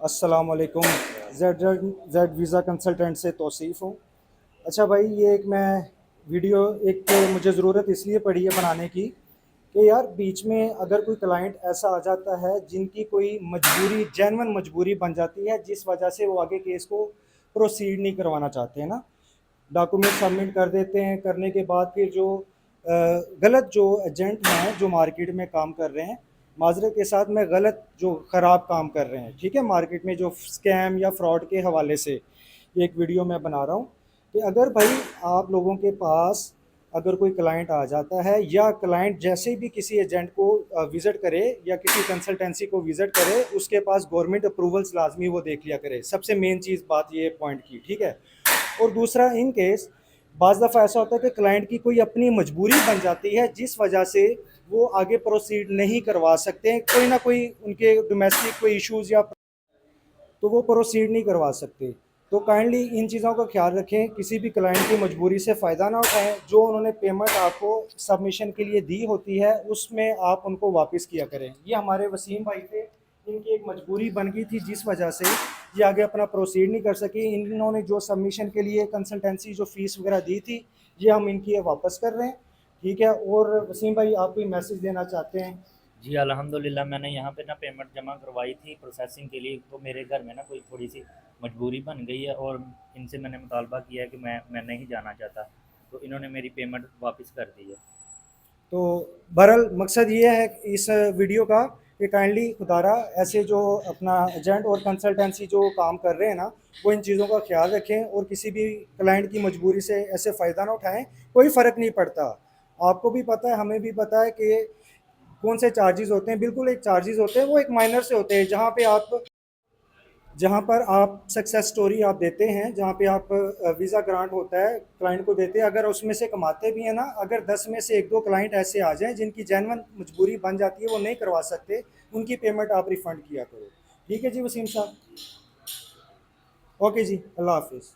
अस्सलाम वालेकुम। Z Z visa consultant से तौसीफ़ हूँ। अच्छा भाई, ये एक मैं वीडियो एक मुझे ज़रूरत इसलिए पड़ी है बनाने की कि यार बीच में अगर कोई क्लाइंट ऐसा आ जाता है जिनकी कोई मजबूरी जेन्युइन मजबूरी बन जाती है जिस वजह से वो आगे केस को प्रोसीड नहीं करवाना चाहते हैं ना, डॉक्यूमेंट सबमिट कर देते हैं। करने के बाद फिर जो गलत जो एजेंट हैं जो मार्केट में काम कर रहे हैं, माजरत के साथ में गलत जो ख़राब काम कर रहे हैं, ठीक है, मार्केट में जो स्कैम या फ्रॉड के हवाले से ये एक वीडियो मैं बना रहा हूँ कि अगर भाई आप लोगों के पास अगर कोई क्लाइंट आ जाता है या क्लाइंट जैसे भी किसी एजेंट को विज़िट करे या किसी कंसल्टेंसी को विज़िट करे, उसके पास गवर्नमेंट अप्रूवल्स लाजमी वो देख लिया करे। सबसे मेन चीज़ बात ये पॉइंट की, ठीक है। और दूसरा, इन केस बाज़ दफ़ा ऐसा होता है कि क्लाइंट की कोई अपनी मजबूरी बन जाती है जिस वजह से वो आगे प्रोसीड नहीं करवा सकते हैं, कोई ना कोई उनके डोमेस्टिक कोई इश्यूज़ या तो वो प्रोसीड नहीं करवा सकते। तो काइंडली इन चीज़ों का ख्याल रखें, किसी भी क्लाइंट की मजबूरी से फ़ायदा ना उठाएं। जो उन्होंने पेमेंट आपको सबमिशन के लिए दी होती है उसमें आप उनको वापस किया करें। ये हमारे वसीम भाई थे, इनकी एक मजबूरी बन गई थी जिस वजह से ये आगे अपना प्रोसीड नहीं कर सके। इन्होंने जो सबमिशन के लिए कंसल्टेंसी जो फ़ीस वगैरह दी थी, ये हम इनकी वापस कर रहे हैं, ठीक है। और वसीम भाई, आप कोई मैसेज देना चाहते हैं? जी, अल्हम्दुलिल्लाह मैंने यहाँ पे ना पेमेंट जमा करवाई थी प्रोसेसिंग के लिए, तो मेरे घर में ना कोई थोड़ी-सी मजबूरी बन गई है और इनसे मैंने मुतालबा किया है कि मैं नहीं जाना चाहता, तो इन्होंने मेरी पेमेंट वापस कर दी है। तो बहरहाल मकसद ये है इस वीडियो का कि काइंडली खुदारा ऐसे जो अपना एजेंट और कंसल्टेंसी जो काम कर रहे हैं ना, वो इन चीज़ों का ख्याल रखें और किसी भी क्लाइंट की मजबूरी से ऐसे फ़ायदा ना उठाएं। कोई फ़र्क नहीं पड़ता, आपको भी पता है, हमें भी पता है कि कौन से चार्जेस होते हैं। बिल्कुल एक चार्जेस होते हैं, वो एक माइनर से होते हैं। जहाँ पर आप सक्सेस स्टोरी आप देते हैं, जहाँ पे आप वीज़ा ग्रांट होता है क्लाइंट को देते हैं, अगर उसमें से कमाते भी हैं ना, अगर 10 में से एक दो क्लाइंट ऐसे आ जाएं जिनकी जेन्युइन मजबूरी बन जाती है, वो नहीं करवा सकते, उनकी पेमेंट आप रिफ़ंड किया करो। ठीक है जी वसीम साहब। ओके जी, अल्लाह हाफिज़।